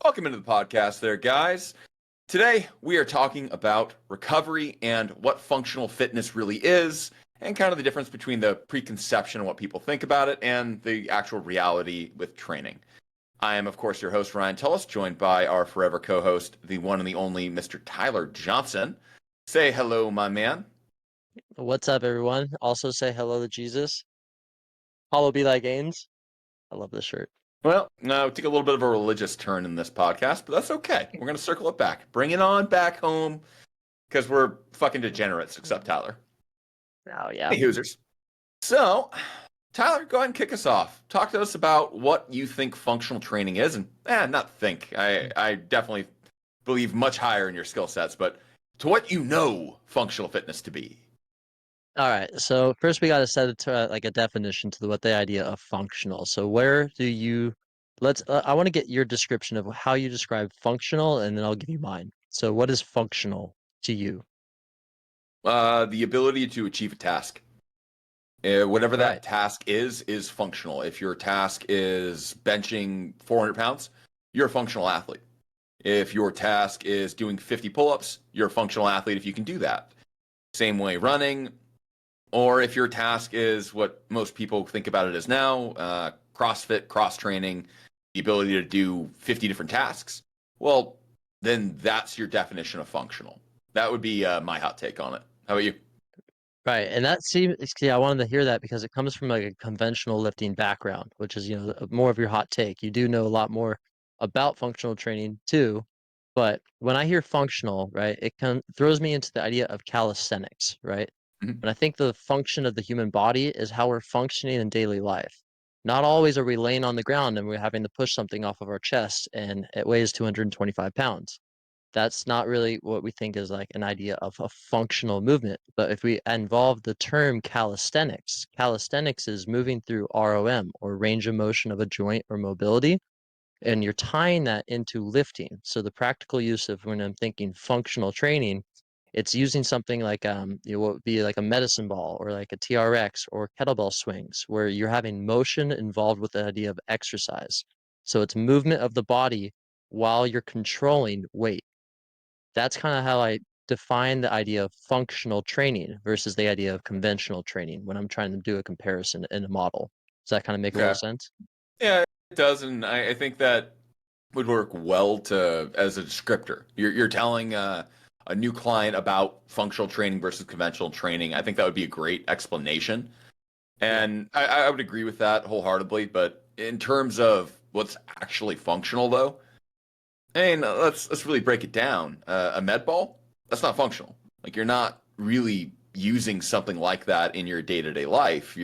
Welcome into the podcast there, guys. Today, we are talking about recovery and what functional fitness really is, and kind of the difference between the preconception and what people think about it and the actual reality with training. I am, of course, your host, Ryan Tullis, joined by our forever co-host, the one and the only Mr. Tyler Johnson. Say hello, my man. What's up, everyone? Also say hello to Jesus. Hollow be thy gains. I love this shirt. Well, no, we took a little bit of a religious turn in this podcast, but that's okay. We're going to circle it back. Bring it on back home, because we're fucking degenerates, except Tyler. Oh, yeah. Hey, Hoosers. So, Tyler, go ahead and kick us off. Talk to us about what you think functional training is, and not think. I definitely believe much higher in your skill sets, but to what you know functional fitness to be. All right. So first we got to set it to like a definition to what the idea of functional. So where do you, I want to get your description of how you describe functional, and then I'll give you mine. So what is functional to you? The ability to achieve a task. Whatever that Right. task is functional. If your task is benching 400 pounds, you're a functional athlete. If your task is doing 50 pull-ups, you're a functional athlete if you can do that. Same way running, or if your task is what most people think about it as now, CrossFit, cross-training, the ability to do 50 different tasks, well, then that's your definition of functional. That would be my hot take on it. How about you? Right. And that seems, yeah, I wanted to hear that because it comes from like a conventional lifting background, which is, more of your hot take. You do know a lot more about functional training too. But when I hear functional, right, throws me into the idea of calisthenics, right? Mhm. And I think the function of the human body is how we're functioning in daily life. Not always are we laying on the ground and we're having to push something off of our chest and it weighs 225 pounds. That's not really what we think is like an idea of a functional movement. But if we involve the term calisthenics, calisthenics is moving through ROM, or range of motion of a joint or mobility, and you're tying that into lifting. So the practical use of when I'm thinking functional training, it's using something like what would be like a medicine ball or like a TRX or kettlebell swings, where you're having motion involved with the idea of exercise. So it's movement of the body while you're controlling weight. That's kind of how I define the idea of functional training versus the idea of conventional training when I'm trying to do a comparison in a model. Does that kind of make a little Okay. sense? Yeah, it does, and I think that would work well to as a descriptor. You're telling a new client about functional training versus conventional training. I think that would be a great explanation, Yeah. and I would agree with that wholeheartedly. But in terms of what's actually functional, though, I mean, let's really break it down. A med ball, that's not functional. Like you're not really using something like that in your day-to-day life.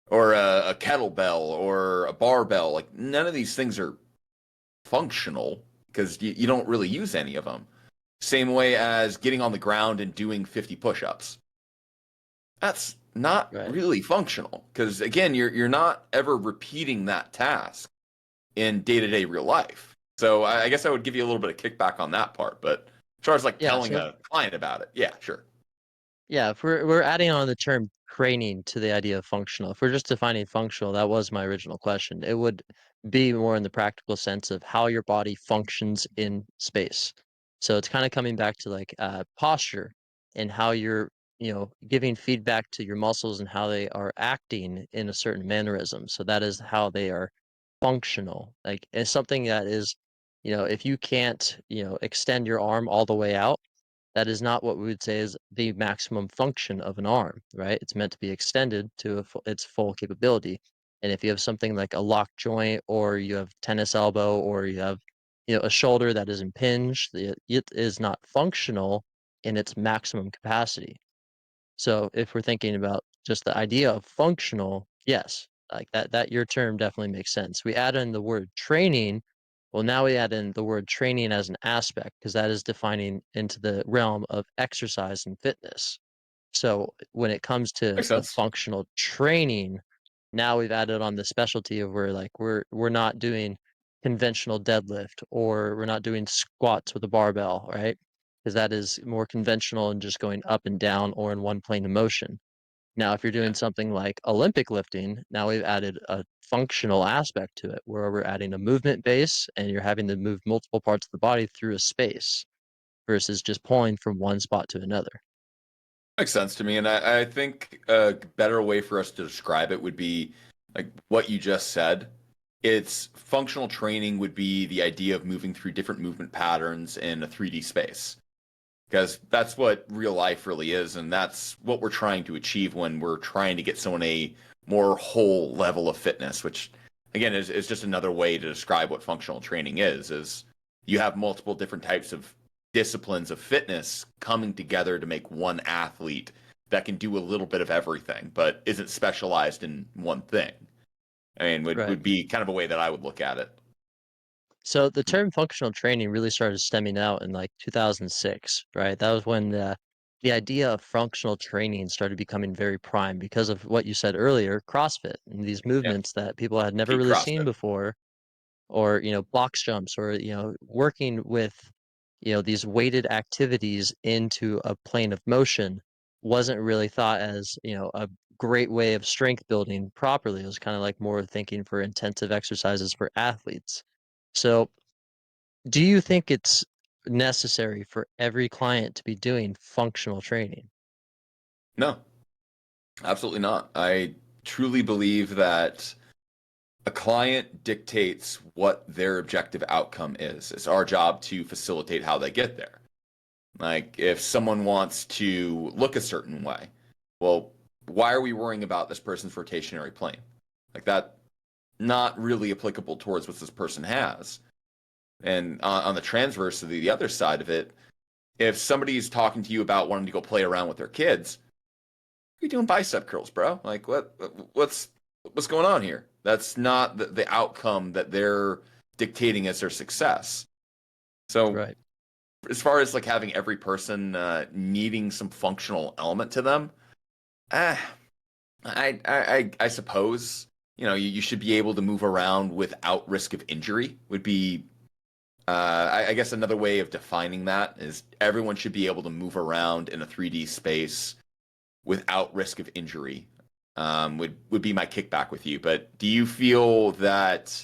Or a kettlebell or a barbell. Like none of these things are functional because you don't really use any of them. Same way as getting on the ground and doing 50 push-ups. That's not Right. really functional because again, you're not ever repeating that task in day-to-day real life. So I guess I would give you a little bit of kickback on that part. But as far as like Yeah. telling So a client about it, yeah, sure. yeah, if we're adding on the term training to the idea of functional, if we're just defining functional, that was my original question. It would be more in the practical sense of how your body functions in space. So it's kind of coming back to like posture and how you're, giving feedback to your muscles and how they are acting in a certain mannerism. So that is how they are functional. Like it's something that is, if you can't, extend your arm all the way out, that is not what we would say is the maximum function of an arm, right? It's meant to be extended to its full capability. And if you have something like a lock joint, or you have tennis elbow, or you have, a shoulder that is impinged, it is not functional in its maximum capacity. So if we're thinking about just the idea of functional, yes, like that your term definitely makes sense. We add in the word training. Well, now we add in the word training as an aspect because that is defining into the realm of exercise and fitness. So when it comes to Makes the sense. functional training, now we've added on the specialty of where like we're not doing conventional deadlift, or we're not doing squats with a barbell, right? Because that is more conventional and just going up and down or in one plane of motion. Now, if you're Yeah. doing something like Olympic lifting, now we've added a functional aspect to it where we're adding a movement base and you're having to move multiple parts of the body through a space versus just pulling from one spot to another. Makes sense to me. And I think a better way for us to describe it would be like what you just said. It's functional training would be the idea of moving through different movement patterns in a 3D space. Because that's what real life really is, and that's what we're trying to achieve when we're trying to get someone a more whole level of fitness, which again is just another way to describe what functional training is you have multiple different types of disciplines of fitness coming together to make one athlete that can do a little bit of everything, but isn't specialized in one thing. I mean, Right. would be kind of a way that I would look at it. So the term functional training really started stemming out in like 2006, right? That was when the idea of functional training started becoming very prime because of what you said earlier, CrossFit and these Yeah, movements that people had never Pete really seen CrossFit. before, or, box jumps, or, working with, these weighted activities into a plane of motion wasn't really thought as, a great way of strength building properly. It was kind of like more thinking for intensive exercises for athletes. So, do you think it's necessary for every client to be doing functional training? No, absolutely not. I truly believe that a client dictates what their objective outcome is. It's our job to facilitate how they get there. Like, if someone wants to look a certain way, well, why are we worrying about this person's rotationary plane? Like, that not really applicable towards what this person has. And on the transverse of the other side of it, if somebody's talking to you about wanting to go play around with their kids, you doing bicep curls, bro? Like, what's going on here? That's not the outcome that they're dictating as their success. So, Right. as far as like having every person needing some functional element to them, eh, I suppose you should be able to move around without risk of injury. Would be I guess another way of defining that is everyone should be able to move around in a 3D space without risk of injury. Would be my kickback with you. But do you feel that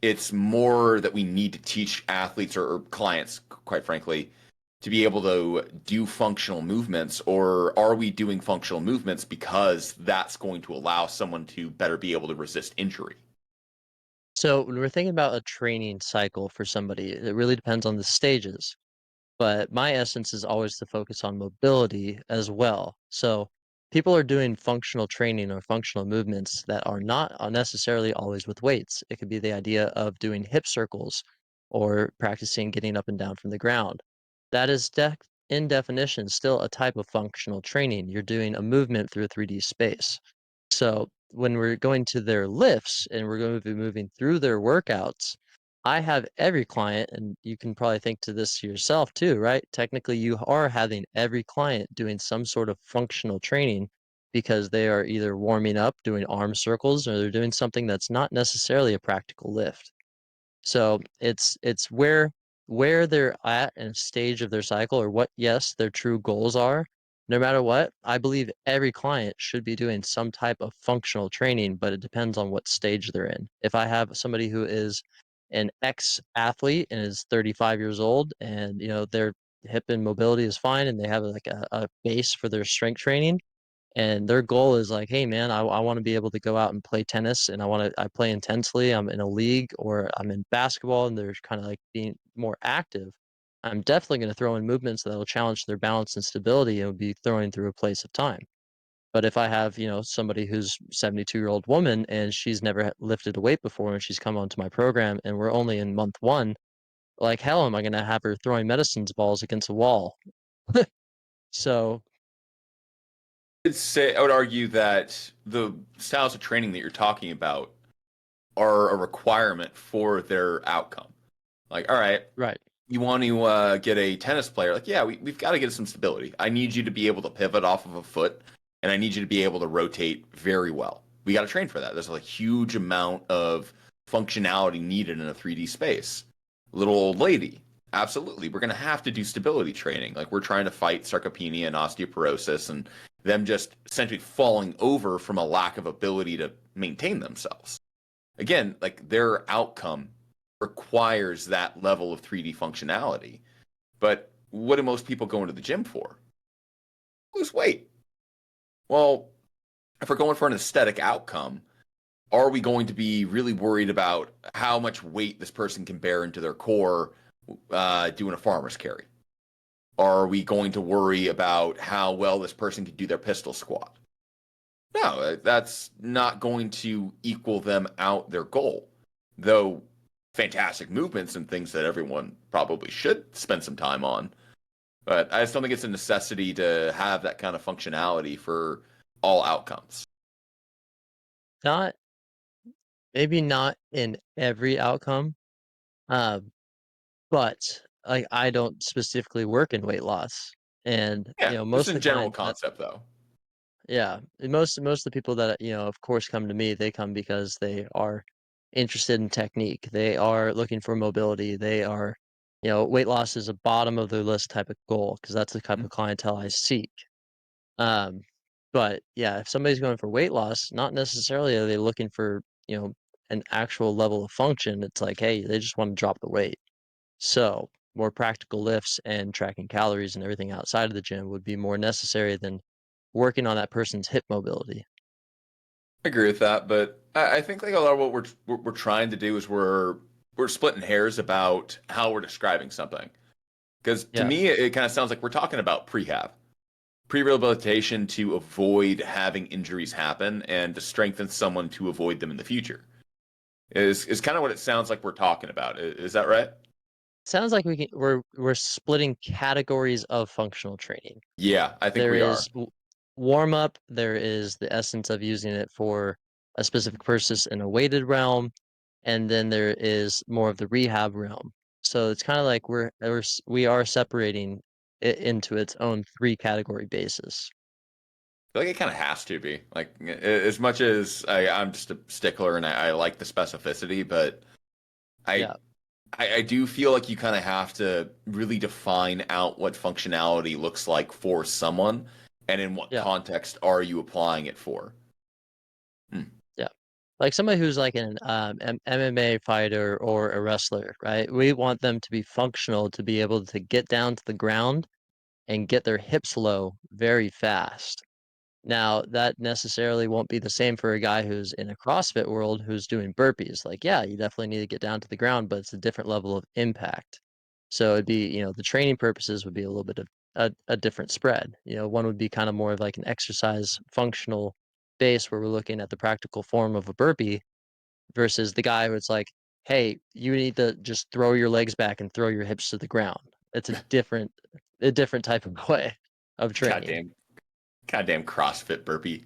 it's more that we need to teach athletes or clients, quite frankly, to be able to do functional movements, or are we doing functional movements because that's going to allow someone to better be able to resist injury? So when we're thinking about a training cycle for somebody, it really depends on the stages. But my essence is always to focus on mobility as well. So people are doing functional training or functional movements that are not necessarily always with weights. It could be the idea of doing hip circles or practicing getting up and down from the ground. That is in definition still a type of functional training. You're doing a movement through a 3D space. So when we're going to their lifts and we're going to be moving through their workouts, I have every client, and you can probably think to this yourself too, right? Technically, you are having every client doing some sort of functional training because they are either warming up, doing arm circles, or they're doing something that's not necessarily a practical lift. So it's where they're at in a stage of their cycle or what, yes, their true goals are. No matter what, I believe every client should be doing some type of functional training, but it depends on what stage they're in. If I have somebody who is an ex-athlete and is 35 years old and their hip and mobility is fine and they have like a base for their strength training, and their goal is like, "Hey, man, I wanna be able to go out and play tennis, and I play intensely, I'm in a league, or I'm in basketball," and they're kinda, like, being more active. I'm definitely gonna throw in movements that'll challenge their balance and stability, and would be throwing through a place of time. But if I have, somebody who's 72-year-old woman, and she's never lifted a weight before, and she's come onto my program, and we're only in month 1, like hell am I gonna have her throwing medicines balls against a wall. So I would argue that the styles of training that you're talking about are a requirement for their outcome. Like, all right, right. you want to get a tennis player, like, yeah, we've got to get some stability. I need you to be able to pivot off of a foot, and I need you to be able to rotate very well. We got to train for that. There's a huge amount of functionality needed in a 3D space. Little old lady, Absolutely. We're going to have to do stability training. Like we're trying to fight sarcopenia and osteoporosis and them just essentially falling over from a lack of ability to maintain themselves. Again, like their outcome requires that level of 3D functionality. But what do most people go into the gym for? Lose weight. Well, if we're going for an aesthetic outcome, are we going to be really worried about how much weight this person can bear into their core doing a farmer's carry? Are we going to worry about how well this person can do their pistol squat? No, that's not going to equal them out their goal. Though fantastic movements and things that everyone probably should spend some time on. But I just don't think it's a necessity to have that kind of functionality for all outcomes. Not maybe not in every outcome, uh, but like I don't specifically work in weight loss, and Yeah, most just of in the general clients that concept though. yeah, and most of the people that of course come to me, they come because they are interested in technique. They are looking for mobility. They are, weight loss is a bottom of their list type of goal because that's the type Mhm. of clientele I seek. Um, but yeah, if somebody's going for weight loss, not necessarily are they looking for, an actual level of function. It's like, hey, they just want to drop the weight. So more practical lifts and tracking calories and everything outside of the gym would be more necessary than working on that person's hip mobility. I agree with that, but I think like a lot of what we're trying to do is we're splitting hairs about how we're describing something. Because to Yeah. me, it kind of sounds like we're talking about prehab, pre-rehabilitation to avoid having injuries happen and to strengthen someone to avoid them in the future. Is kind of what it sounds like we're talking about. Is that right? Sounds like we're splitting categories of functional training. Yeah, I think There we are. is warm up, there is the essence of using it for a specific purpose in a weighted realm, and then there is more of the rehab realm. So it's kind of like we are separating it into its own three category basis. Feel like it kind of has to be. Like as much as I'm just a stickler and I like the specificity, but I Yeah, I do feel like you kind of have to really define out what functionality looks like for someone, and in what yeah, context are you applying it for? Hmm. yeah. Like somebody who's like an MMA fighter or a wrestler, right? We want them to be functional to be able to get down to the ground and get their hips low very fast. Now, that necessarily won't be the same for a guy who's in a CrossFit world who's doing burpees. Like, yeah, you definitely need to get down to the ground, but it's a different level of impact. So it'd be, the training purposes would be a little bit of a different spread. One would be kind of more of like an exercise functional base where we're looking at the practical form of a burpee versus the guy who it's like, hey, you need to just throw your legs back and throw your hips to the ground. It's a different type of way of training. Goddamn, goddamn CrossFit burpee.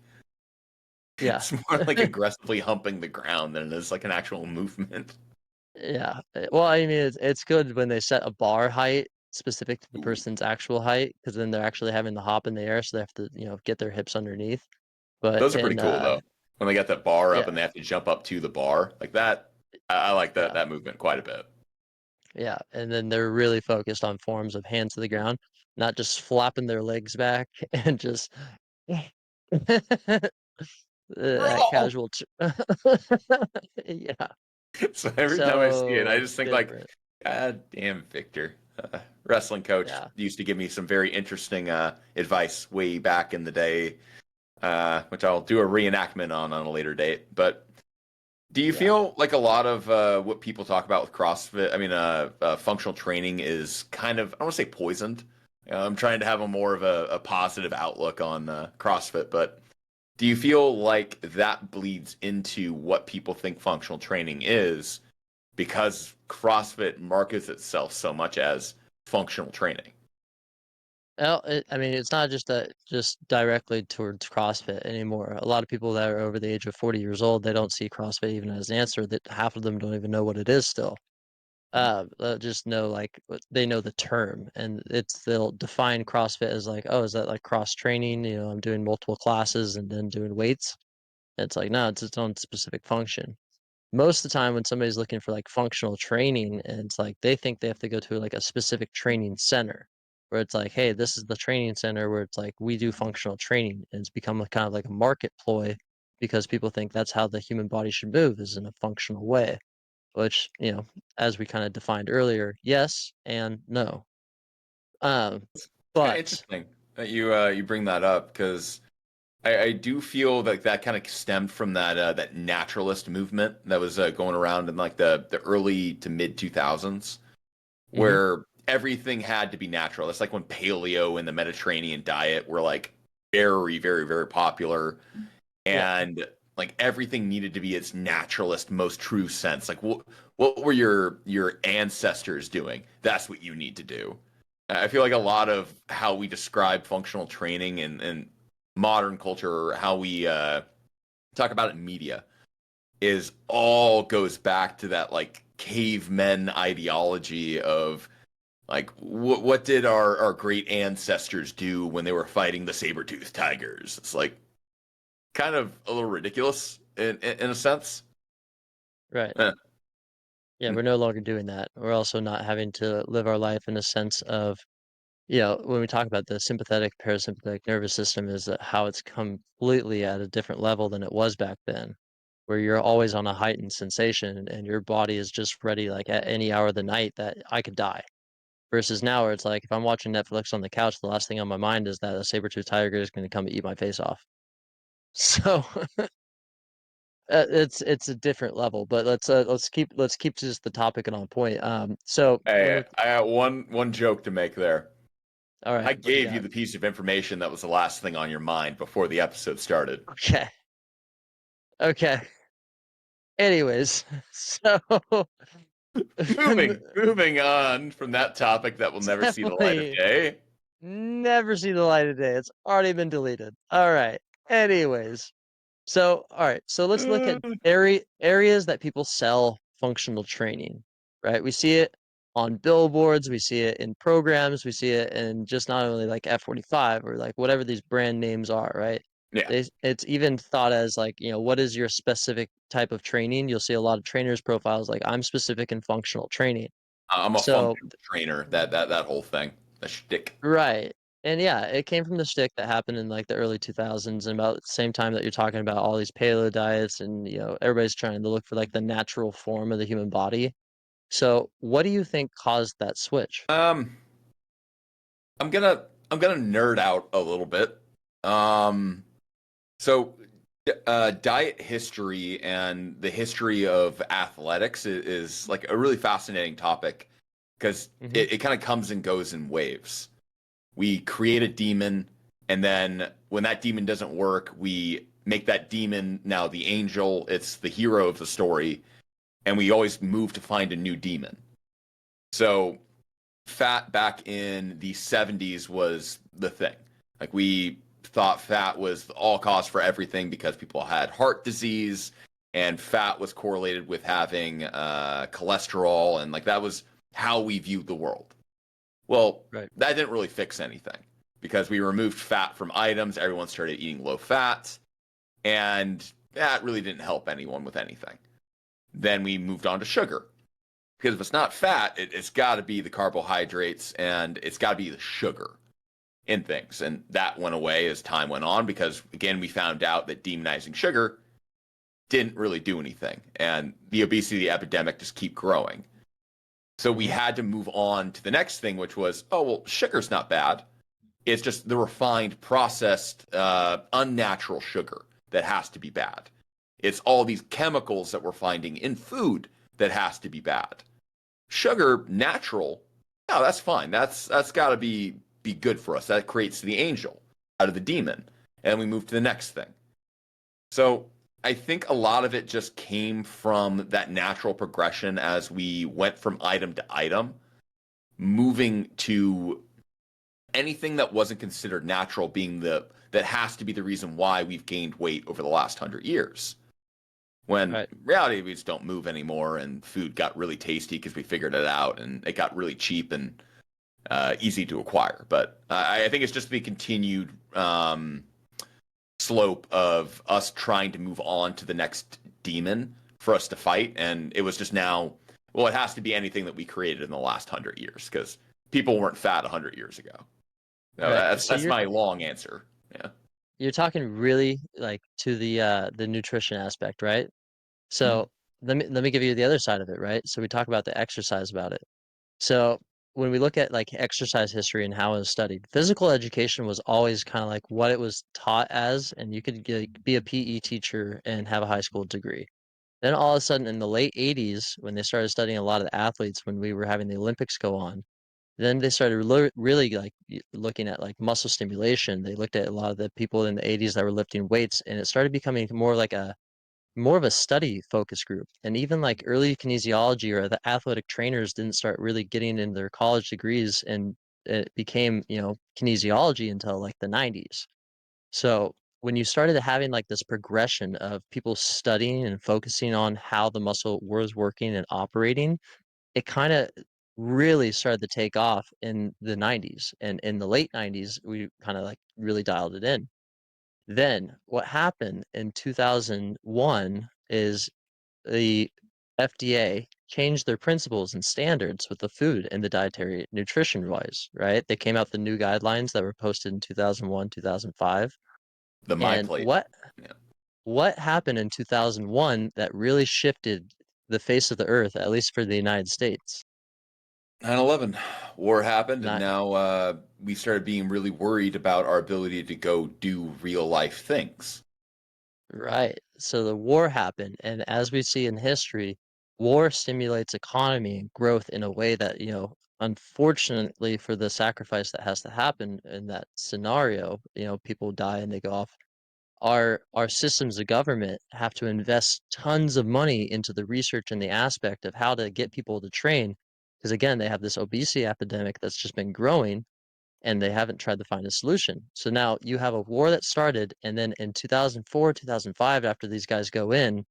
Yeah. It's more like aggressively humping the ground than it is like an actual movement. Yeah. Well, I mean, it's good when they set a bar height specific to the Ooh, person's actual height, because then they're actually having to hop in the air, so they have to, get their hips underneath. But those are pretty cool though. When they got that bar up yeah, and they have to jump up to the bar like that, I like that yeah, that movement quite a bit. yeah, and then they're really focused on forms of hands to the ground, not just flapping their legs back and just that Bro! casual. Yeah, So every time I see it, I so just think like, different. God damn, Victor. Wrestling coach Yeah, used to give me some very interesting advice way back in the day, which I'll do a reenactment on a later date. But do you yeah. feel like a lot of what people talk about with CrossFit, I mean, functional training is kind of, I don't want to say poisoned. I'm trying to have a more of a positive outlook on CrossFit, but do you feel like that bleeds into what people think functional training is because CrossFit markets itself so much as functional training? Well, I mean, it's not just directly towards CrossFit anymore. A lot of people that are over the age of 40 years old, they don't see CrossFit even as an answer. That half of them don't even know what it is still. Just know like they know the term, and they'll define CrossFit as like, oh, is that like cross training? I'm doing multiple classes and then doing weights. It's like no, it's its own specific function. most of the time when somebody's looking for like functional training, and it's like they think they have to go to like a specific training center where it's like, hey, this is the training center where it's like we do functional training, and it's become a kind of like a market ploy because people think that's how the human body should move, is in a functional way, which, as we kind of defined earlier, yes and no. Um, It's kind of but interesting that you bring that up because I do feel like that kind of stemmed from that naturalist movement that was going around in like the early to mid 2000s, mhm, where everything had to be natural. It's like when paleo and the Mediterranean diet were like very, very, very popular, yeah, and like everything needed to be its naturalist, most true sense. Like what were your ancestors doing? That's what you need to do. I feel like a lot of how we describe functional training and modern culture, or how we talk about it in media, is all goes back to that like cavemen ideology of like what did our great ancestors do when they were fighting the saber-toothed tigers? It's like kind of a little ridiculous in a sense. right. Eh. Yeah, we're no longer doing that. We're also not having to live our life in a sense of, when we talk about the sympathetic, parasympathetic nervous system, is that how it's completely at a different level than it was back then, where you're always on a heightened sensation and your body is just ready, like at any hour of the night that I could die. Versus now, where it's like if I'm watching Netflix on the couch, the last thing on my mind is that a saber-toothed tiger is going to come eat my face off. So it's a different level, but let's keep just the topic and on point. So when Hey, we're I got one joke to make there. all right, I what you gave you got? the piece of information that was the last thing on your mind before the episode started. Okay, okay. Anyways, so Moving on from that topic that will never see the light of definitely day. never see the light of day. It's already been deleted. All right. Anyways, so all right, so let's look at areas that people sell functional training, right? We see it on billboards, we see it in programs, we see it in just not only like F45 or like whatever these brand names are, right? Yeah, It's even thought as like, what is your specific type of training? You'll see a lot of trainers profiles like I'm specific in functional training. I'm a So functional trainer. That whole thing, the shtick. right. And yeah, it came from the shtick that happened in like the early 2000s, and about the same time that you're talking about all these paleo diets, and everybody's trying to look for like the natural form of the human body. So what do you think caused that switch? Um, I'm gonna nerd out a little bit. Um, so diet history and the history of athletics is like a really fascinating topic because Hmm. it kind of comes and goes in waves. We create a demon, and then when that demon doesn't work, we make that demon now the angel. It's the hero of the story, and we always move to find a new demon. So fat back in the 70s was the thing. Like we thought fat was the all cause for everything because people had heart disease, and fat was correlated with having cholesterol, and like that was how we viewed the world. Well, Right. that didn't really fix anything because we removed fat from items. Everyone started eating low fat, and that really didn't help anyone with anything. Then we moved on to sugar because if it's not fat, it's got to be the carbohydrates and it's got to be the sugar in things. And that went away as time went on because, again, we found out that demonizing sugar didn't really do anything. And the obesity epidemic just keep growing. So we Hmm. had to move on to the next thing, which was, oh, well, sugar's not bad. It's just the refined, processed, unnatural sugar that has to be bad. It's all these chemicals that we're finding in food that has to be bad. Sugar, natural, no, that's fine. That's got to be good for us. That creates the angel out of the demon, and we move to the next thing. So I think a lot of it just came from that natural progression as we went from item to item, moving to anything that wasn't considered natural being the that has to be the reason why we've gained weight over the last 100 years. When Right. in reality, we just don't move anymore, and food got really tasty because we figured it out, and it got really cheap and easy to acquire. But I think it's just the continued slope of us trying to move on to the next demon for us to fight. And it was just now, well, it has to be anything that we created in the last 100 years because people weren't fat 100 years ago. No, Right. that's So that's my long answer. Yeah. you're talking really like to the nutrition aspect, right? Mhm. So let me give you the other side of it, right? So we talk about the exercise about it. So when we look at like exercise history and how it was studied, physical education was always kind of like what it was taught as, and you could be a PE teacher and have a high school degree. Then all of a sudden in the late 80s, when they started studying a lot of the athletes, when we were having the Olympics go on, then they started really like looking at like muscle stimulation. They looked at a lot of the people in the 80s that were lifting weights, and it started becoming more of a study focus group. And even like early kinesiology or the athletic trainers didn't start really getting in their college degrees, and it became, kinesiology until like the 90s. So when you started having like this progression of people studying and focusing on how the muscle was working and operating, it kind of really started to take off in the 90s. And in the late 90s, we kind of like really dialed it in. Then what happened in 2001 is the FDA changed their principles and standards with the food and the dietary nutrition wise, right? They came out the new guidelines that were posted in 2001, 2005. The my And plate. Yeah. what happened in 2001 that really shifted the face of the earth, at least for the United States? 9/11 war happened, and Not now we started being really worried about our ability to go do real life things. right. So the war happened, and as we see in history, war stimulates economy and growth in a way that, unfortunately for the sacrifice that has to happen in that scenario, people die and they go off. Our systems of government have to invest tons of money into the research and the aspect of how to get people to train, because again, they have this obesity epidemic that's just been growing, and they haven't tried to find a solution. So now you have a war that started, and then in 2004, 2005, after these guys go in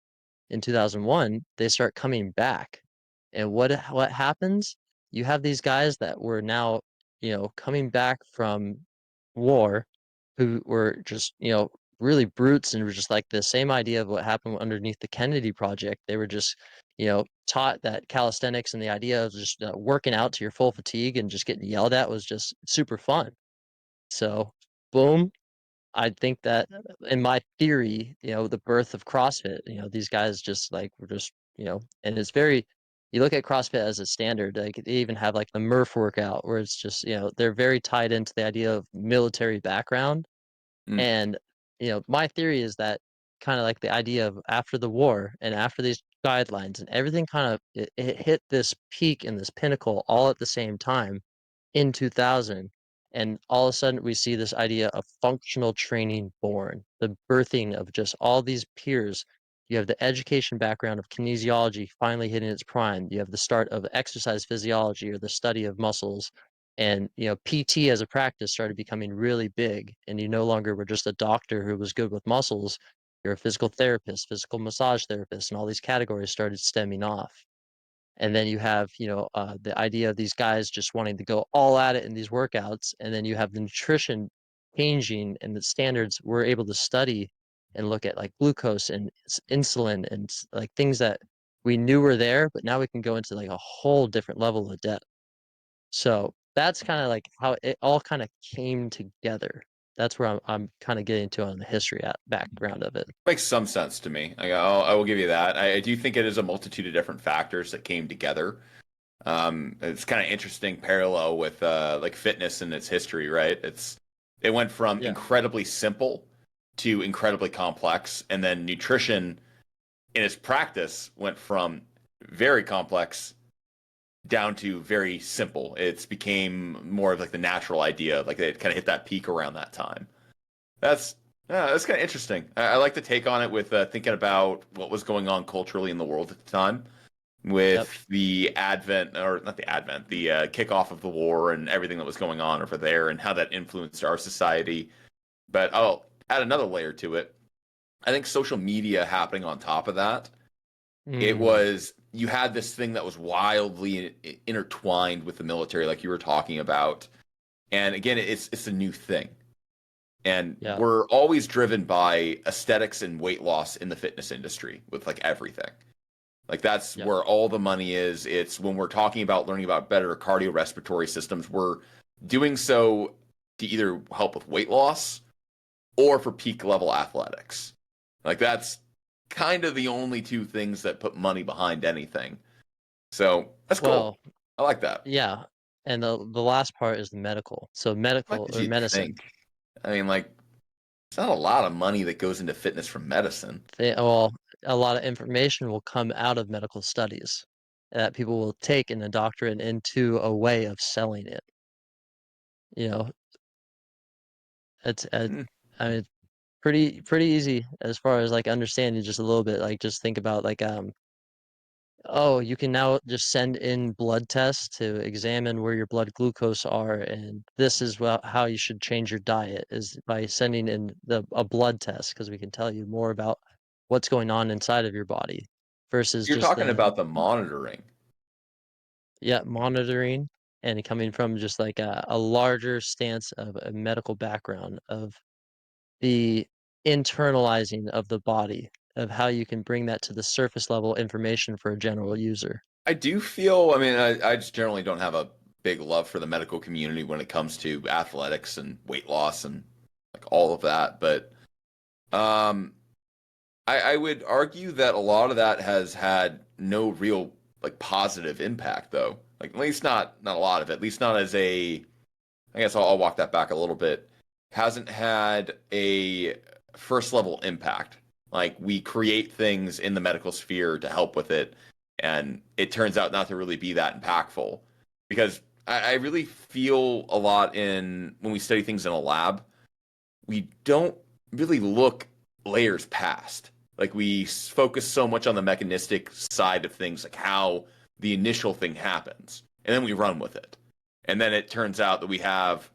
2001, they start coming back. And what happens? You have these guys that were now, coming back from war, who were just, really brutes, and were just like the same idea of what happened underneath the Kennedy Project. They were just, taught that calisthenics and the idea of just working out to your full fatigue and just getting yelled at was just super fun. So, boom, I think that in my theory, the birth of CrossFit, these guys just like were just, and it's very, you look at CrossFit as a standard, like they even have like the Murph workout where it's just, they're very tied into the idea of military background. Mm. And, my theory is that kind of like the idea of after the war and after these guidelines and everything kind of, it hit this peak and this pinnacle all at the same time in 2000, and all of a sudden we see this idea of functional training born, the birthing of just all these peers. You have the education background of kinesiology finally hitting its prime. You have the start of exercise physiology, or the study of muscles, and PT as a practice started becoming really big, and you no longer were just a doctor who was good with muscles. You're a physical therapist, physical massage therapist, and all these categories started stemming off. And then you have, the idea of these guys just wanting to go all at it in these workouts. And then you have the nutrition changing, and the standards we're able to study and look at like glucose and insulin and like things that we knew were there, but now we can go into like a whole different level of depth. So that's kind of like how it all kind of came together. That's where I'm kind of getting to on the history background of it. Makes some sense to me. I will give you that. I do think it is a multitude of different factors that came together. It's kind of interesting parallel with like fitness and its history, right? It went from Yeah. incredibly simple to incredibly complex, and then nutrition in its practice went from very complex down to very simple. It's became more of like the natural idea, like it kind of hit that peak around that time. That's that's kind of interesting. I like the take on it with thinking about what was going on culturally in the world at the time, Yep. with the advent, or not the advent, the kickoff of the war and everything that was going on over there, and how that influenced our society. But I'll add another layer to it. I think social media happening on top of that, it Mm, was, you had this thing that was wildly intertwined with the military, like you were talking about. And again, it's a new thing. And yeah. we're always driven by aesthetics and weight loss in the fitness industry with like everything. Like that's Yep. where all the money is. It's when we're talking about learning about better cardiorespiratory systems, we're doing so to either help with weight loss or for peak level athletics. Like that's kind of the only two things that put money behind anything. So that's cool. Well, I like that. yeah. And the last part is the medical. So Much medical as or you'd medicine. think. I mean, like, it's not a lot of money that goes into fitness from medicine. Well, a lot of information will come out of medical studies that people will take and indoctrinate into a way of selling it. You know, it's Hmm. I mean, pretty easy as far as like understanding just a little bit. Like just think about like oh, you can now just send in blood tests to examine where your blood glucose are, and this is how you should change your diet is by sending in a blood test because we can tell you more about what's going on inside of your body versus You're just talking the about the monitoring. yeah monitoring and coming from just like a larger stance of a medical background of the internalizing of the body of how you can bring that to the surface level information for a general user. I do feel, I mean, I just generally don't have a big love for the medical community when it comes to athletics and weight loss and like all of that. But um, I would argue that a lot of that has had no real like positive impact, though. Like at least not a lot of it. At least not as a. I guess I'll walk that back a little bit. Hasn't had a first level impact. Like we create things in the medical sphere to help with it, and it turns out not to really be that impactful. Because I really feel a lot in when we study things in a lab, we don't really look layers past. Like we focus so much on the mechanistic side of things, like how the initial thing happens, and then we run with it. And then it turns out that we have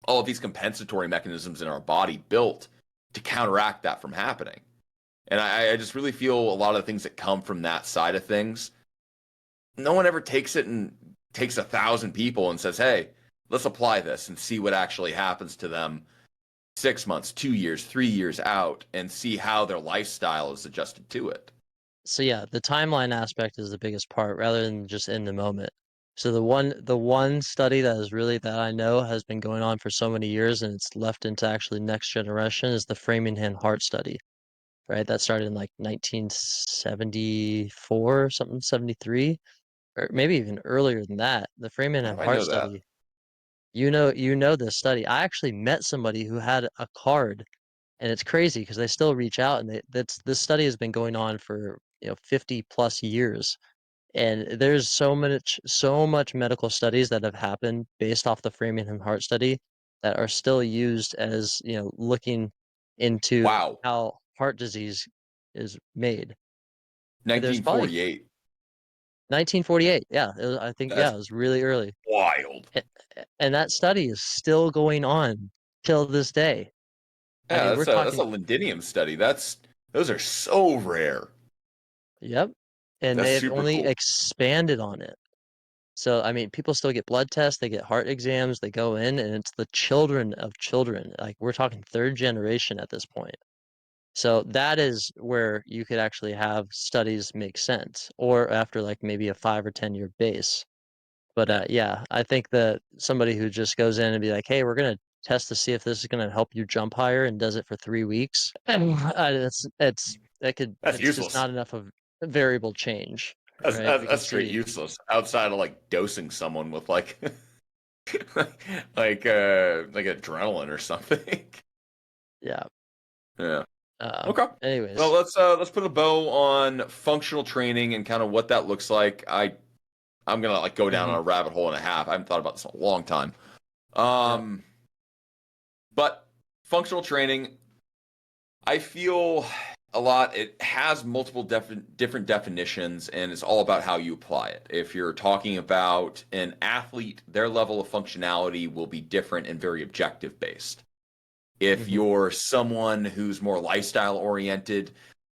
all of these compensatory mechanisms in our body built to counteract that from happening. And I just really feel a lot of the things that come from that side of things, no one ever takes it and takes 1,000 people and says, hey, let's apply this and see what actually happens to them 6 months, 2 years, 3 years out and see how their lifestyle is adjusted to it. So yeah, the timeline aspect is the biggest part rather than just in the moment. So the one study that is really that I know has been going on for so many years and it's left into actually next generation is the Framingham heart study, right? That started in like 1974 or something, 73, or maybe even earlier than that. The How Framingham do I heart know that? study, you know this study. I actually met somebody who had a card and it's crazy because they still reach out and that's this study has been going on for 50 plus years and there's so much medical studies that have happened based off the Framingham heart study that are still used as looking into Wow. how heart disease is made. There's probably 1948. 1948, yeah, I think yeah That's it was really early. wild. A- and that study is still going on till this day. I Yeah, mean we're that's a talking. lindinium study. Those are so rare. Yep. And That's they've super only cool. expanded on it. So, I mean, people still get blood tests, they get heart exams, they go in, and it's the children of children. Like we're talking third generation at this point. So that is where you could actually have studies make sense, or after like maybe a 5 or 10 year base. But Yeah. yeah, I think that somebody who just goes in and be like, "Hey, we're gonna test to see if this is gonna help you jump higher," and does it for 3 weeks, That's it's just useless. not enough of a variable change, That's, right? that's We can that's straight see, useless. Outside of like dosing someone with like like adrenaline or something. yeah. Yeah. Okay. Well, Anyways, let's put a bow on functional training and kind of what that looks like. I'm gonna like go down hmm on a rabbit hole and a half. I haven't thought about this in a long time. yeah, Um, but functional training, I feel a lot. It has multiple different definitions, and it's all about how you apply it. If you're talking about an athlete, their level of functionality will be different and very objective based. If hmm you're someone who's more lifestyle oriented,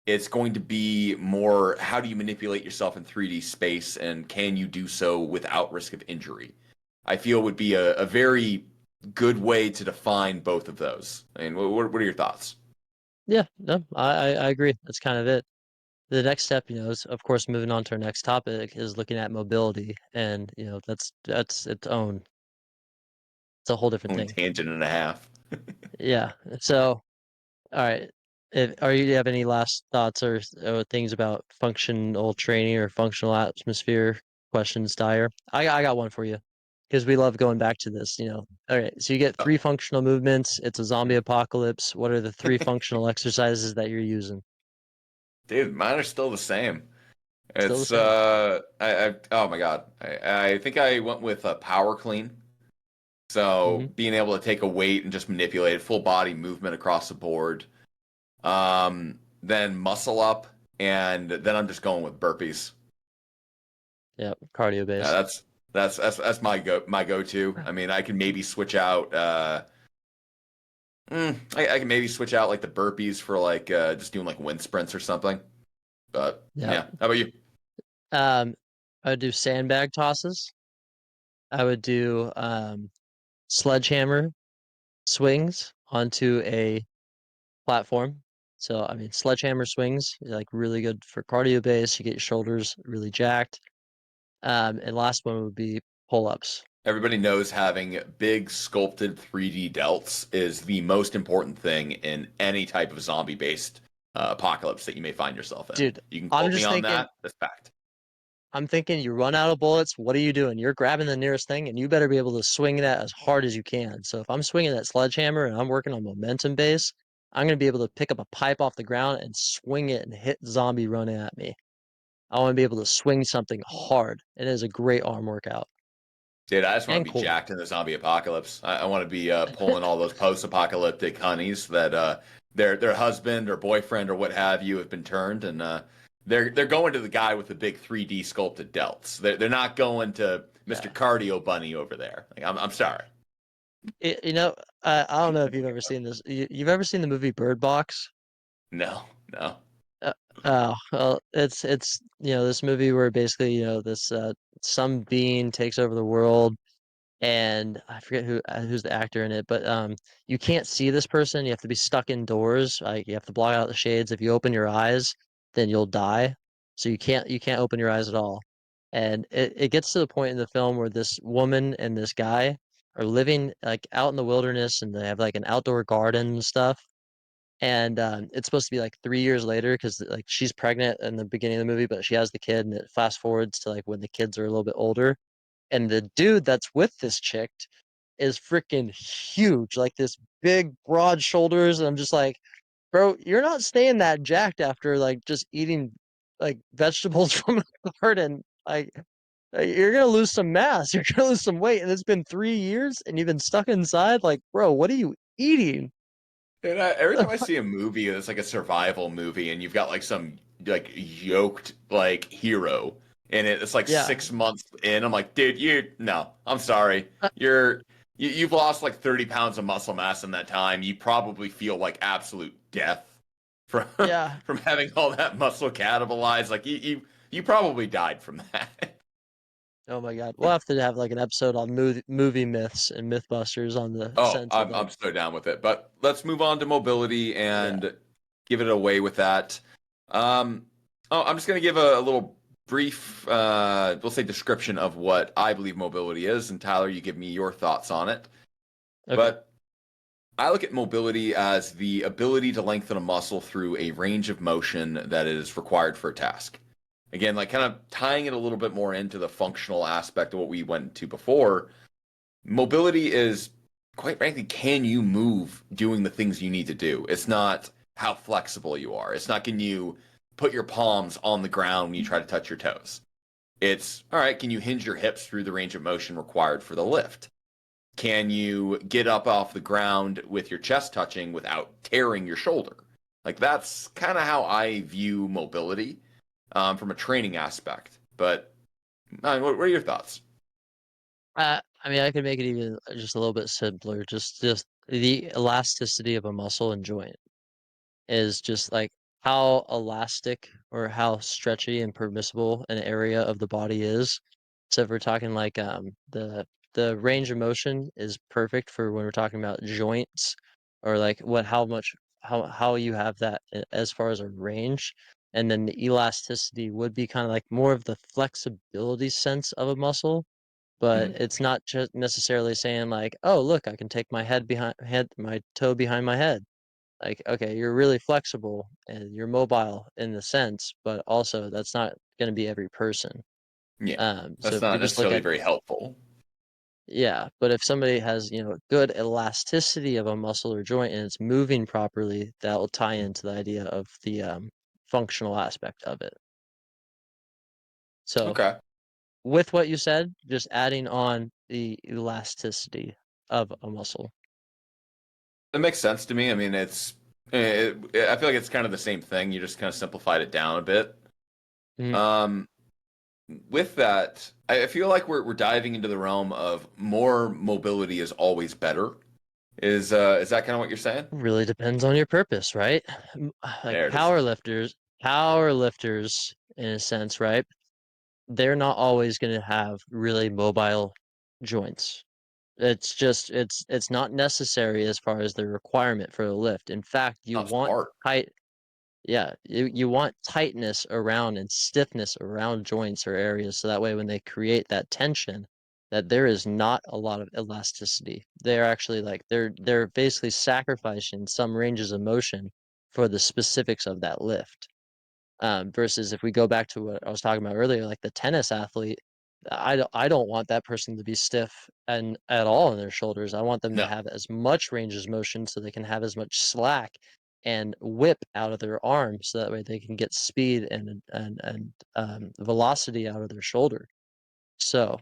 it's going to be more how do you manipulate yourself in 3D space and can you do so without risk of injury? I feel would be a very good way to define both of those. I mean, what are your thoughts? yeah. No, I agree. That's kind of it. the next step, is of course moving on to our next topic is looking at mobility, and that's it's a whole different Only thing. tangent and a half. Yeah. So, all right. You have any last thoughts or things about functional training or functional atmosphere questions, Dyer? I got one for you because we love going back to this. All right. So you get Oh, three functional movements. It's a zombie apocalypse. What are the three functional exercises that you're using? dude, mine are still the same. Still the It's same. oh my god, I think I went with a power clean. Hmm. So being able to take a weight and just manipulate it, full body movement across the board. Then muscle up, and then I'm just going with burpees. Yep. Cardio Yeah, based. that's my go to. I mean, I can maybe switch out. I can maybe switch out like the burpees for like just doing like wind sprints or something. But Yep. yeah, how about you? Um, I would do sandbag tosses. I would do sledgehammer swings onto a platform. So, I mean, sledgehammer swings, like really good for cardio base. You get your shoulders really jacked. And last one would be pull-ups. Everybody knows having big sculpted 3D delts is the most important thing in any type of zombie-based apocalypse that you may find yourself in. Dude, You can I'm quote me just on thinking, that. That's fact. I'm thinking you run out of bullets. What are you doing? You're grabbing the nearest thing and you better be able to swing that as hard as you can. So if I'm swinging that sledgehammer and I'm working on momentum base, I'm going to be able to pick up a pipe off the ground and swing it and hit zombie running at me. I want to be able to swing something hard. It is a great arm workout Dude, I just want and to be cool. jacked in the zombie apocalypse. I want to be pulling all those post-apocalyptic honeys that their husband or boyfriend or what have you have been turned, and they're going to the guy with the big 3D sculpted delts. They're not going to Mr. Yeah. Cardio Bunny over there. Like, I'm sorry. It, you know, I don't know if you've ever seen this. You've ever seen the movie Bird Box? No, no. Uh, well, it's this movie where basically this some being takes over the world, and I forget who's the actor in it, but you can't see this person. You have to be stuck indoors. Like you have to block out the shades. If you open your eyes, then you'll die. So you can't open your eyes at all. And it gets to the point in the film where this woman and this guy are living like out in the wilderness, and they have like an outdoor garden and stuff. And it's supposed to be like 3 years later because like she's pregnant in the beginning of the movie, but she has the kid, and it fast forwards to like when the kids are a little bit older, and the dude that's with this chick is freaking huge, like this big, broad shoulders. And I'm just like, bro, you're not staying that jacked after like just eating like vegetables from a garden. You're gonna lose some mass, you're gonna lose some weight, and it's been 3 years and you've been stuck inside. Like, bro, what are you eating? And every time I see a movie that's like a survival movie, and you've got like some like yoked like hero in it, it's like Yeah. 6 months in. I'm like, dude, no, I'm sorry, you've lost like 30 pounds of muscle mass in that time. You probably feel like absolute death from Yeah. from having all that muscle catabolized. Like you probably died from that. Oh my God. We'll have to have like an episode on movie myths and Mythbusters on the Oh, sense of I'm like, so down with it. But let's move on to mobility yeah. and give it away with that. Um, I'm just gonna give a little brief, we'll say description of what I believe mobility is, and Tyler, you give me your thoughts on it. Okay. But I look at mobility as the ability to lengthen a muscle through a range of motion that is required for a task. Again, like kind of tying it a little bit more into the functional aspect of what we went to before. Mobility is, quite frankly, can you move doing the things you need to do? It's not how flexible you are. It's not can you put your palms on the ground when you try to touch your toes. It's all right, can you hinge your hips through the range of motion required for the lift? Can you get up off the ground with your chest touching without tearing your shoulder? Like that's kind of how I view mobility from a training aspect. But what are your thoughts? I mean, I could make it even just a little bit simpler. Just the elasticity of a muscle and joint is just like how elastic or how stretchy and permissible an area of the body is. So if we're talking like the range of motion is perfect for when we're talking about joints, or like how much how you have that as far as a range. And then the elasticity would be kind of like more of the flexibility sense of a muscle, but Mhm. it's not just necessarily saying like, oh, look, I can take my toe behind my head. Like, okay, you're really flexible and you're mobile in the sense, but also that's not going to be every person. Yeah, So that's if we not just look necessarily at, very helpful. yeah, but if somebody has, good elasticity of a muscle or joint and it's moving properly, that will tie into the idea of the functional aspect of it. So Okay, with what you said, just adding on the elasticity of a muscle. that makes sense to me. I mean, I feel like it's kind of the same thing. You just kind of simplified it down a bit. Mhm. Um, with that, I feel like we're diving into the realm of more mobility is always better. Is that kind of what you're saying? Really depends on your purpose, right? Like There it is. power lifters in a sense, right? They're not always going to have really mobile joints. It's just it's not necessary as far as the requirement for a lift. In fact, you Not want smart. tight, yeah, you want tightness around and stiffness around joints or areas so that way when they create that tension, that there is not a lot of elasticity. They're actually like they're basically sacrificing some ranges of motion for the specifics of that lift. Versus if we go back to what I was talking about earlier, like the tennis athlete, I don't want that person to be stiff and at all in their shoulders. I want them to No. have as much range of motion so they can have as much slack and whip out of their arms so that way they can get speed and velocity out of their shoulder. So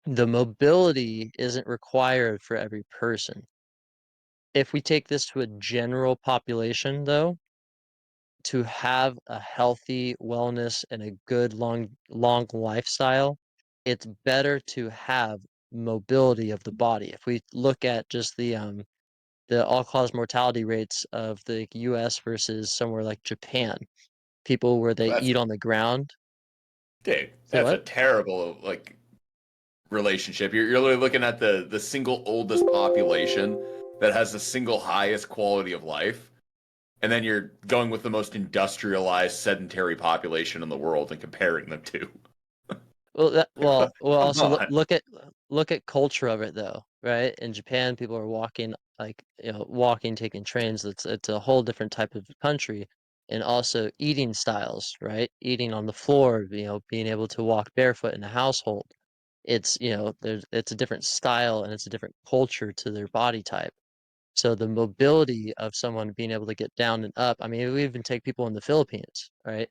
the mobility isn't required for every person. If we take this to a general population, though, to have a healthy wellness and a good long lifestyle, it's better to have mobility of the body. If we look at just the all-cause mortality rates of the US versus somewhere like Japan, people where they That's eat on the ground. Dude, Say that's a what? terrible like relationship. You're literally looking at the single oldest population that has the single highest quality of life, and then you're going with the most industrialized sedentary population in the world and comparing them to. Well, Like, we'll come also on. look at culture of it though, right? In Japan, people are walking like walking, taking trains. It's a whole different type of country, and also eating styles, right? Eating on the floor, being able to walk barefoot in a household. It's a different style and it's a different culture to their body type. So the mobility of someone being able to get down and up. I mean, we even take people in the Philippines, right?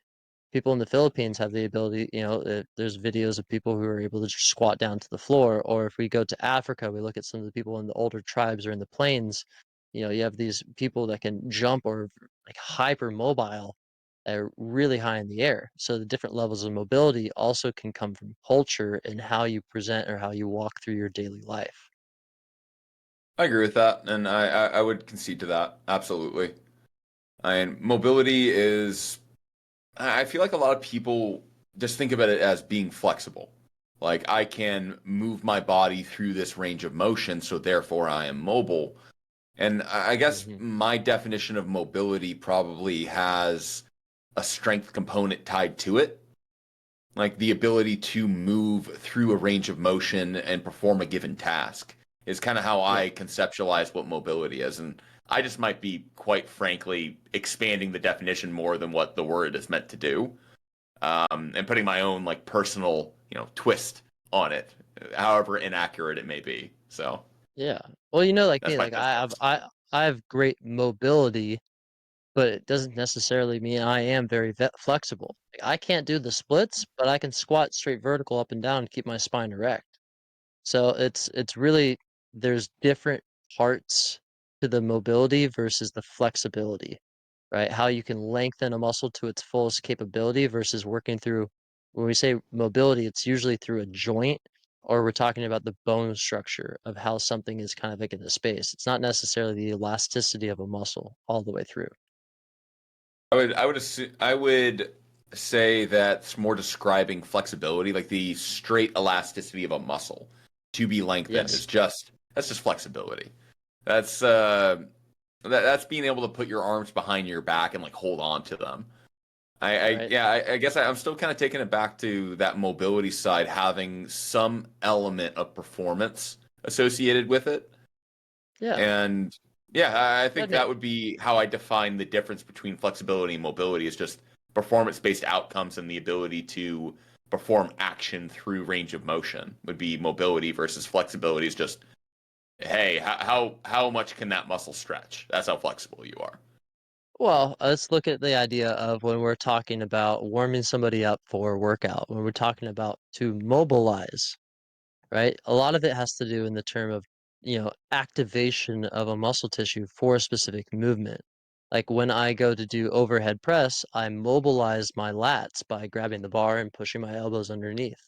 People in the Philippines have the ability, there's videos of people who are able to just squat down to the floor. Or if we go to Africa, we look at some of the people in the older tribes or in the plains, you have these people that can jump or like hyper mobile, really high in the air. So the different levels of mobility also can come from culture and how you present or how you walk through your daily life. I agree with that, and I would concede to that. Absolutely. And mobility is, I feel like a lot of people just think about it as being flexible. Like I can move my body through this range of motion, so therefore I am mobile. And I guess Hmm. my definition of mobility probably has a strength component tied to it, like the ability to move through a range of motion and perform a given task is kind of how Yeah. I conceptualize what mobility is. And I just might be, quite frankly, expanding the definition more than what the word is meant to do, and putting my own like personal, twist on it, however inaccurate it may be. So Yeah. Well, like that's me, my like 10 cents. I have great mobility, but it doesn't necessarily mean I am very flexible. Like, I can't do the splits, but I can squat straight vertical up and down and keep my spine erect. So it's really there's different parts to the mobility versus the flexibility, right? How you can lengthen a muscle to its fullest capability versus working through, when we say mobility, it's usually through a joint or we're talking about the bone structure of how something is kind of like in the space. It's not necessarily the elasticity of a muscle all the way through. I would say that's more describing flexibility, like the straight elasticity of a muscle to be lengthened Yes. is just that's just flexibility. That's that's being able to put your arms behind your back and like hold on to them. right? I guess I'm still kind of taking it back to that mobility side, having some element of performance associated with it. Yeah. And yeah, I I think mean, that would be how I define the difference between flexibility and mobility is just performance-based outcomes and the ability to perform action through range of motion would be mobility versus flexibility is just, hey, how much can that muscle stretch? That's how flexible you are. well, let's look at the idea of when we're talking about warming somebody up for a workout, when we're talking about to mobilize, right? A lot of it has to do in the term of, activation of a muscle tissue for a specific movement. Like when I go to do overhead press, I mobilize my lats by grabbing the bar and pushing my elbows underneath.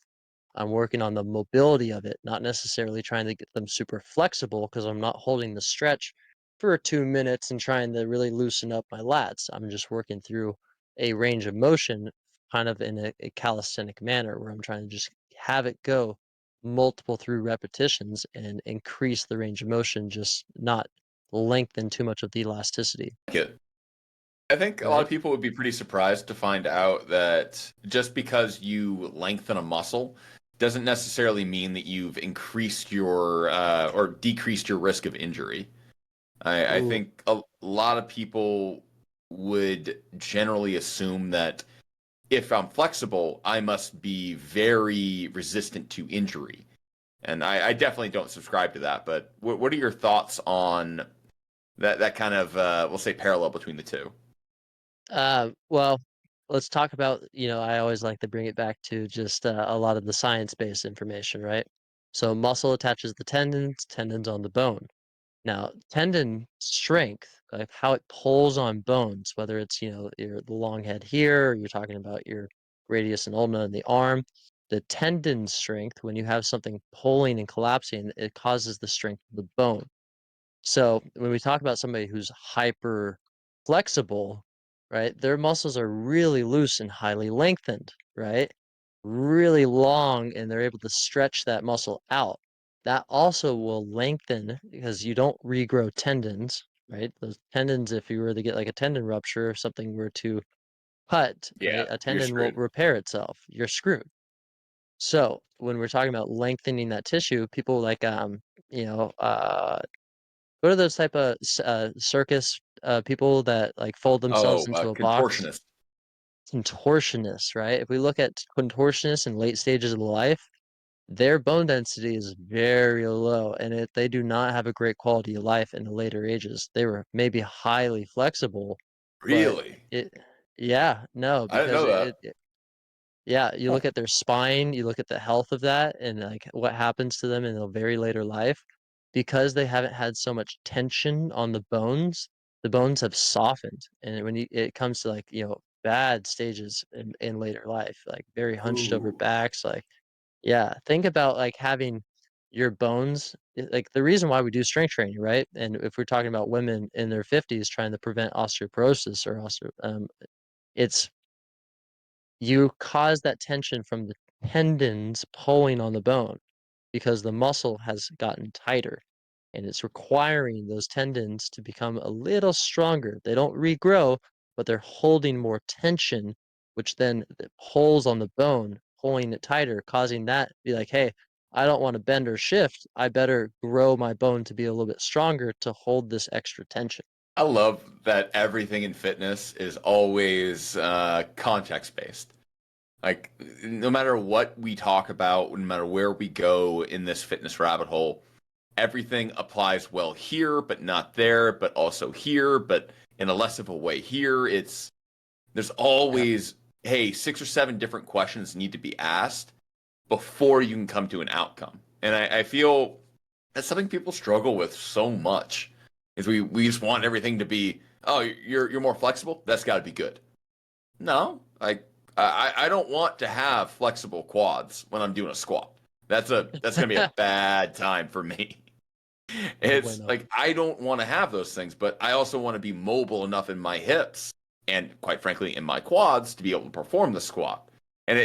I'm working on the mobility of it, not necessarily trying to get them super flexible because I'm not holding the stretch for 2 minutes and trying to really loosen up my lats. I'm just working through a range of motion kind of in a calisthenic manner where I'm trying to just have it go multiple through repetitions and increase the range of motion, just not lengthen too much of the elasticity, I think a lot right? of people would be pretty surprised to find out that just because you lengthen a muscle doesn't necessarily mean that you've increased your or decreased your risk of injury. I Ooh, think a lot of people would generally assume that if I'm flexible, I must be very resistant to injury. And I definitely don't subscribe to that. But what are your thoughts on that kind of, we'll say, parallel between the two? well, let's talk about, I always like to bring it back to just a lot of the science-based information, right? So muscle attaches the tendons, tendons on the bone. Now, tendon strength, like how it pulls on bones, whether it's, the long head here, or you're talking about your radius and ulna in the arm, the tendon strength, when you have something pulling and collapsing, it causes the strength of the bone. So when we talk about somebody who's hyper flexible, right, their muscles are really loose and highly lengthened, right? Really long, and they're able to stretch that muscle out. That also will lengthen because you don't regrow tendons, right? Those tendons, if you were to get like a tendon rupture, if something were to cut, right, Yeah, a you're tendon won't screwed. repair itself. You're screwed. So when we're talking about lengthening that tissue, people like you know, uh what are those type of circus people that like fold themselves Oh, into a box? contortionist. Contortionists, right? If we look at contortionists in late stages of life, their bone density is very low, and they do not have a great quality of life in the later ages. They were maybe highly flexible, but Really? it, yeah, no, I didn't because know that. yeah, you Huh. look at their spine, you look at the health of that and like what happens to them in a very later life because they haven't had so much tension on the bones have softened. And when it comes to like, bad stages in later life, like very hunched over Ooh. backs, like, yeah, think about like having your bones, like the reason why we do strength training, right? And if we're talking about women in their 50s trying to prevent osteoporosis or it's you cause that tension from the tendons pulling on the bone because the muscle has gotten tighter and it's requiring those tendons to become a little stronger. They don't regrow, but they're holding more tension, which then pulls on the bone, pulling it tighter, causing that to be like, hey, I don't want to bend or shift. I better grow my bone to be a little bit stronger to hold this extra tension. I love that everything in fitness is always context based. Like, no matter what we talk about, no matter where we go in this fitness rabbit hole, everything applies well here, but not there, but also here, but in a less of a way here. There's Yeah. always, hey, 6 or 7 different questions need to be asked before you can come to an outcome. And I feel that's something people struggle with so much is we just want everything to be, oh, you're more flexible. That's got to be good. No, I don't want to have flexible quads when I'm doing a squat. That's gonna be a bad time for me. No It's bueno. like I don't want to have those things, but I also want to be mobile enough in my hips and quite frankly in my quads to be able to perform the squat. And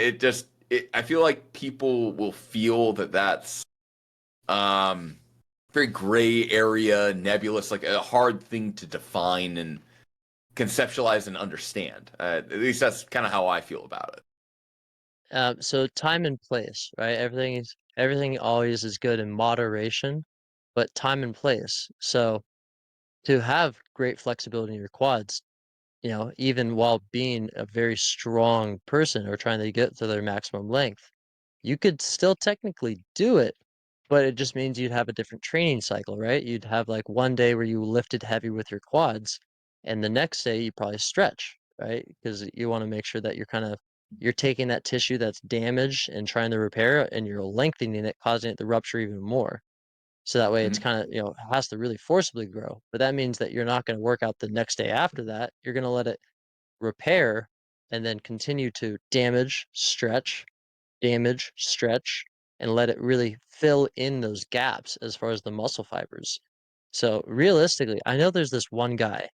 I feel like people will feel that that's um very gray area, nebulous, like a hard thing to define and conceptualize and understand. At least that's kind of how I feel about it. So time and place, right? Everything always is good in moderation, but time and place. So to have great flexibility in your quads, even while being a very strong person or trying to get to their maximum length, you could still technically do it, but it just means you'd have a different training cycle, right? You'd have like one day where you lifted heavy with your quads, and the next day you probably stretch, right? Because you want to make sure that you're taking that tissue that's damaged and trying to repair it, and you're lengthening it, causing it to rupture even more. So that way it's Mhm. kind of, has to really forcibly grow. But that means that you're not going to work out the next day after that. You're going to let it repair and then continue to damage, stretch, and let it really fill in those gaps as far as the muscle fibers. So realistically, I know there's this one guy.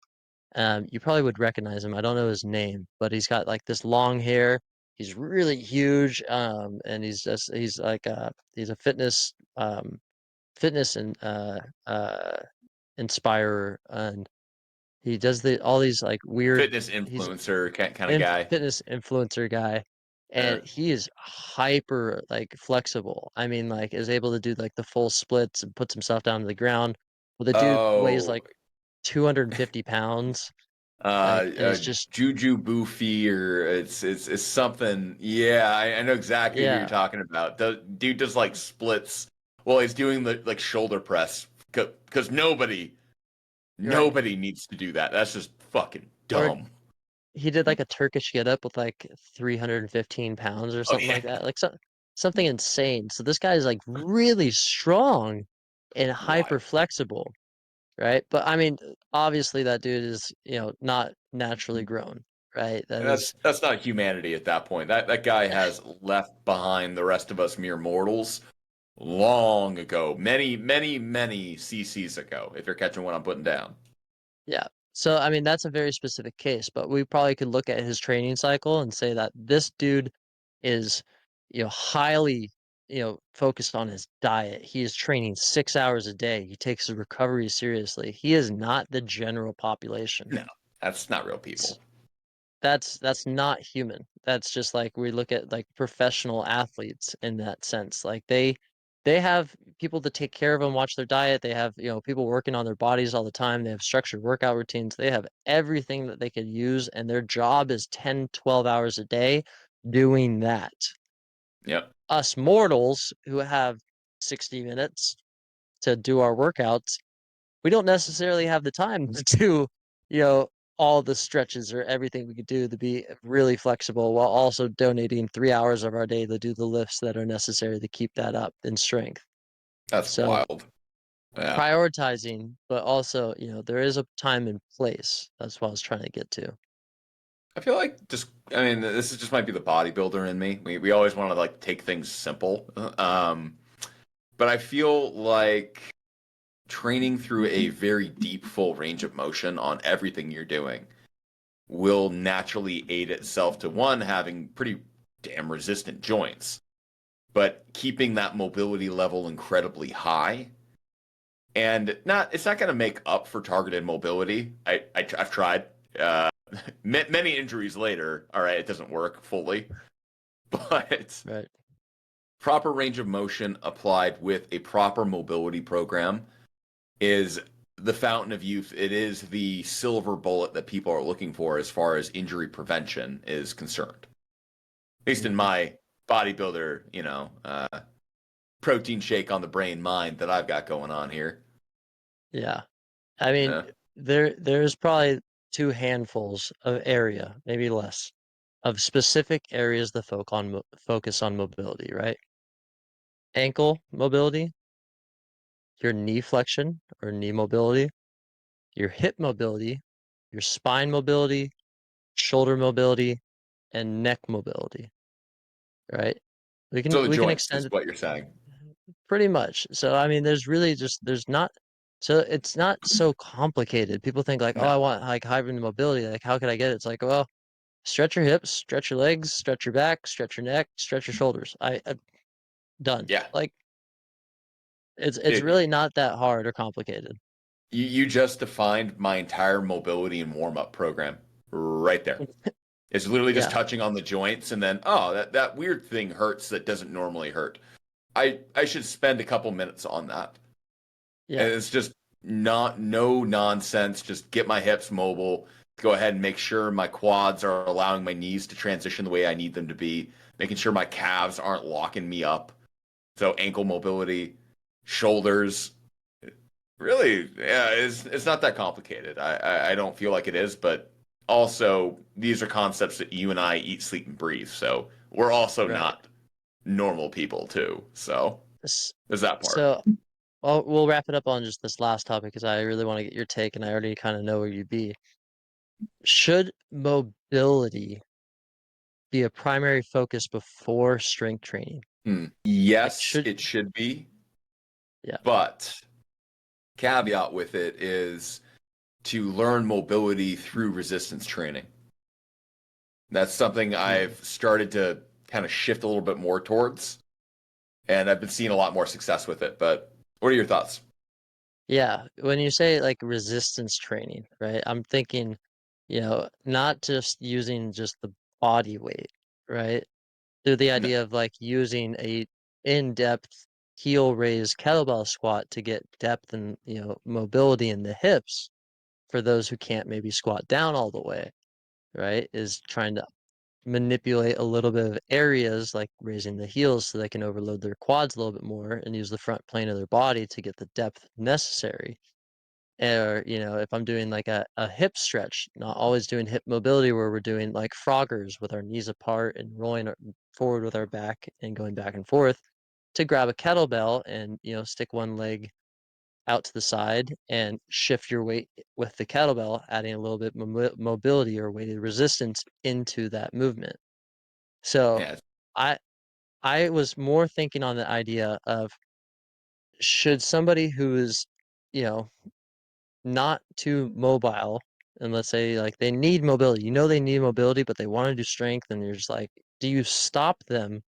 You probably would recognize him. I don't know his name, but he's got like this long hair. He's really huge, and he's a fitness and inspirer, and he does all these like weird. Fitness He's influencer kind of guy. fitness influencer guy, Uh, and he is hyper like flexible. I mean, like is able to do like the full splits and puts himself down to the ground. Well, the dude weighs oh, like 250 pounds, like, and it's just Juju Boofy or it's something. Yeah, I know exactly who you're yeah, talking about. The dude does like splits while he's doing the like shoulder press because you're right. nobody needs to do that. That's just fucking Or dumb. he did like a Turkish get up with like 315 pounds or Oh something yeah, like that, like something insane. So this guy is like really strong and hyper wild. flexible. Right? But I mean, obviously that dude is, not naturally grown, right? That is, That's not humanity at that point. That guy has left behind the rest of us mere mortals long ago, many CCs ago. If you're catching what I'm putting down. yeah. So I mean, that's a very specific case, but we probably could look at his training cycle and say that this dude is, highly, focused on his diet. He is training 6 hours a day. He takes his recovery seriously. He is not the general population. No, that's not real people. That's not human. That's just like we look at like professional athletes in that sense. Like they have people to take care of them, watch their diet. They have, people working on their bodies all the time. They have structured workout routines. They have everything that they could use, and their job is 10, 12 hours a day doing that. Yep. Us mortals who have 60 minutes to do our workouts, we don't necessarily have the time to do, you know, all the stretches or everything we could do to be really flexible while also donating 3 hours of our day to do the lifts that are necessary to keep that up in strength. That's So wild. Yeah. prioritizing, but also, there is a time and place. That's what I was trying to get to. I feel like I mean, this is just might be the bodybuilder in me. We always want to like take things simple. But I feel like training through a very deep, full range of motion on everything you're doing will naturally aid itself to one, having pretty damn resistant joints, but keeping that mobility level incredibly high. And it's not going to make up for targeted mobility. I've tried. Uh, many injuries later. All right, it doesn't work fully, but Right. proper range of motion applied with a proper mobility program is the fountain of youth. It is the silver bullet that people are looking for as far as injury prevention is concerned. At least in Mhm. my bodybuilder, protein shake on the brain mind that I've got going on here. Yeah. I mean, Yeah. there's probably two handfuls of area, maybe less, of specific areas to focus on mobility, right? Ankle mobility, your knee flexion or knee mobility, your hip mobility, your spine mobility, shoulder mobility, and neck mobility, right? We can So the we can joints extend is it what you're saying. pretty much. So I mean, there's not so it's not so complicated. People think like, oh, I No. want like hybrid mobility. Like, how can I get it? It's like, well, stretch your hips, stretch your legs, stretch your back, stretch your neck, stretch your shoulders. I done. Yeah. Like it's It, really not that hard or complicated. You just defined my entire mobility and warm up program right there. It's literally just Yeah, touching on the joints and then, oh, that weird thing hurts that doesn't normally hurt. I should spend a couple minutes on that. And yeah, it's just not no nonsense. Just get my hips mobile. Go ahead and make sure my quads are allowing my knees to transition the way I need them to be. Making sure my calves aren't locking me up. So ankle mobility, shoulders. Really, yeah, it's not that complicated. I don't feel like it is, but also these are concepts that you and I eat, sleep, and breathe. So we're also right. not normal people too. So S- there's that part. So, we'll wrap it up on just this last topic because I really want to get your take, and I already kind of know where you'd be. Should mobility be a primary focus before strength training? Like, Yes, should, it should be, yeah. but caveat with it is to learn mobility through resistance training. That's something Hmm. I've started to kind of shift a little bit more towards, and I've been seeing a lot more success with it. But what are your thoughts? Yeah, when you say like resistance training, right? I'm thinking, not just using just the body weight, right? Through the No. idea of like using a in-depth heel raise kettlebell squat to get depth and, mobility in the hips for those who can't maybe squat down all the way, right? Is trying to manipulate a little bit of areas like raising the heels so they can overload their quads a little bit more and use the front plane of their body to get the depth necessary. Or, if I'm doing like a hip stretch, not always doing hip mobility where we're doing like froggers with our knees apart and rolling forward with our back and going back and forth to grab a kettlebell and, stick one leg out to the side and shift your weight with the kettlebell, adding a little bit mobility or weighted resistance into that movement. So Yeah, I I was more thinking on the idea of should somebody who is, you know, not too mobile, and let's say like they need mobility, they need mobility, but they want to do strength, and you're just like, do you stop them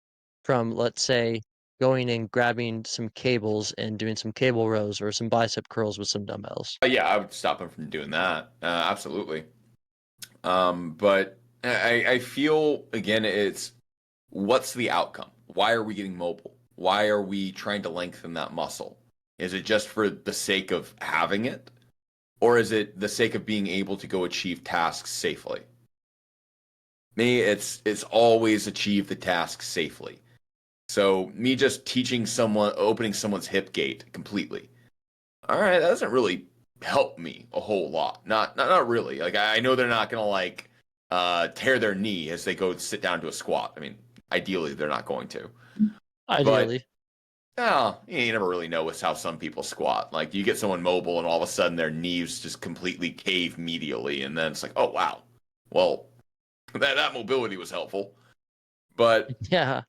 from, let's say, going and grabbing some cables and doing some cable rows or some bicep curls with some dumbbells? yeah, I would stop him from doing that. Absolutely. But I feel again, it's what's the outcome? Why are we getting mobile? Why are we trying to lengthen that muscle? Is it just for the sake of having it? Or is it the sake of being able to go achieve tasks safely? Me, it's always achieve the task safely. So me just teaching someone, opening someone's hip gate completely. All right, that doesn't really help me a whole lot. Not really. Like I know they're not gonna like tear their knee as they go sit down to a squat. I mean, ideally they're not going to. But Ideally. no, you never really know with how some people squat. Like you get someone mobile and all of a sudden their knees just completely cave medially, and then it's like, oh wow, well that mobility was helpful. But Yeah.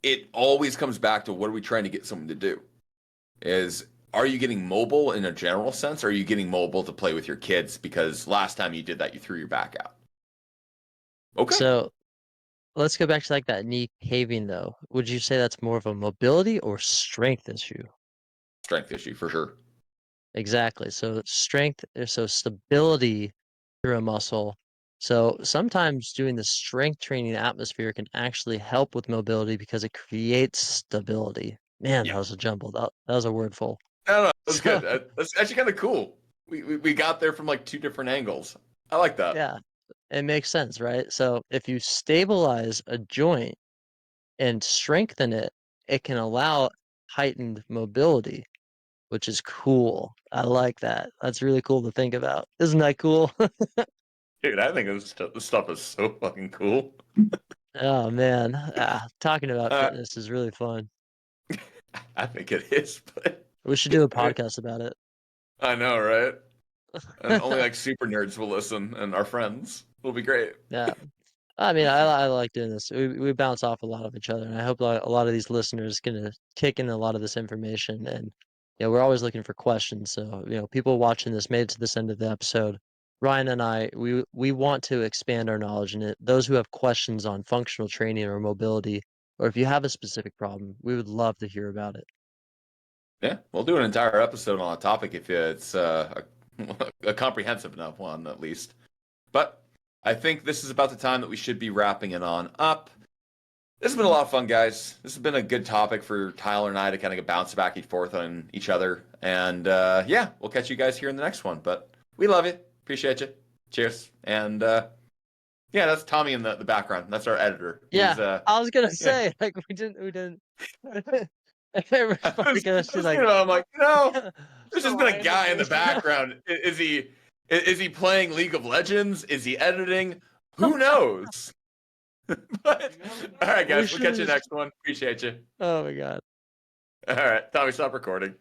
it always comes back to what are we trying to get someone to do? Is are you getting mobile in a general sense, or are you getting mobile to play with your kids because last time you did that you threw your back out? Okay, So let's go back to like that knee caving though. Would you say that's more of a mobility or strength issue? strength issue for sure. Exactly. So strength, so stability through a muscle. So sometimes doing the strength training atmosphere can actually help with mobility because it creates stability. Man, that Yeah, was a jumble. That was a word full. I don't know. That's So good. That's actually kind of cool. We got there from like two different angles. I like that. yeah, it makes sense, right? So if you stabilize a joint and strengthen it, it can allow heightened mobility, which is cool. I like that. That's really cool to think about. Isn't that cool? Dude, I think this stuff is so fucking cool. Oh man, talking about Uh, fitness is really fun. I think it is, but We should do a I, podcast about it. I know, right? And only like super nerds will listen, and our friends will be great. Yeah, I mean, I like doing this. We bounce off a lot of each other, and I hope a lot of these listeners gonna take in a lot of this information. And we're always looking for questions. So people watching this made it to this end of the episode. Ryan and I, we want to expand our knowledge, and those who have questions on functional training or mobility, or if you have a specific problem, we would love to hear about it. Yeah, we'll do an entire episode on a topic if it's a comprehensive enough one, at least. But I think this is about the time that we should be wrapping it on up. This has been a lot of fun, guys. This has been a good topic for Tyler and I to kind of bounce back and forth on each other. And yeah, we'll catch you guys here in the next one. But we love you. Appreciate you. Cheers. And yeah, that's Tommy in the background. That's our editor. Yeah, I was gonna yeah. say, like, we didn't. I'm like, there's just been a guy in the background. Is he playing League of Legends? Is he editing? Who knows? But all right, guys, we'll catch you next one. Appreciate you. Oh my God. All right, Tommy, stop recording.